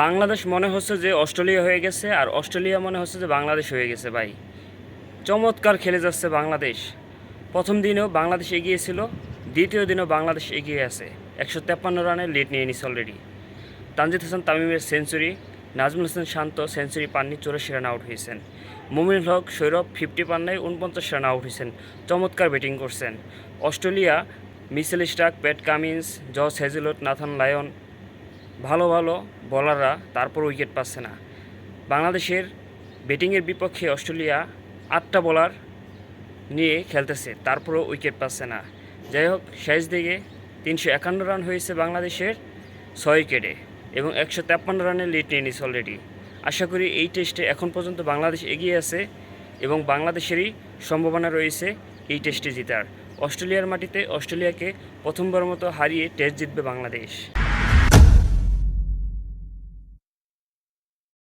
বাংলাদেশ মনে হচ্ছে যে অস্ট্রেলিয়া হয়ে গেছে, আর অস্ট্রেলিয়া মনে হচ্ছে যে বাংলাদেশ হয়ে গেছে ভাই। চমৎকার খেলে যাচ্ছে বাংলাদেশ। প্রথম দিনেও বাংলাদেশ এগিয়ে ছিল, দ্বিতীয় দিনেও বাংলাদেশ এগিয়ে আছে। 153 রানের লিড নিয়ে নিছে অলরেডি। তানজিদ হাসান তামিমের সেঞ্চুরি, নাজমুল হাসান শান্ত সেঞ্চুরি পাননি, 84 রান আউট হয়েছেন। মুমিনুল হক সৌরভ 50 পান নাই, 49 রান আউট হয়েছেন। চমৎকার ব্যাটিং করছেন Australia. Mitchell Starc, Pat Cummins, Josh Hazlewood, Nathan Lyon, ভালো ভালো বলাররা, তারপর উইকেট পাচ্ছে না। বাংলাদেশের ব্যাটিংয়ের বিপক্ষে অস্ট্রেলিয়া 8টা বলার নিয়ে খেলতেছে, তারপরও উইকেট পাচ্ছে না। যাই হোক, শেষ দিকে 351 রান হয়েছে বাংলাদেশের 6 উইকেটে, এবং 153 রানের লিড নিয়ে নিচ্ছে অলরেডি। আশা করি এই টেস্টে এখন পর্যন্ত বাংলাদেশ এগিয়ে আছে, এবং বাংলাদেশেরই সম্ভাবনা রয়েছে এই টেস্টে জেতার। অস্ট্রেলিয়ার মাটিতে অস্ট্রেলিয়াকে প্রথমবার মতো হারিয়ে টেস্ট জিতবে বাংলাদেশ।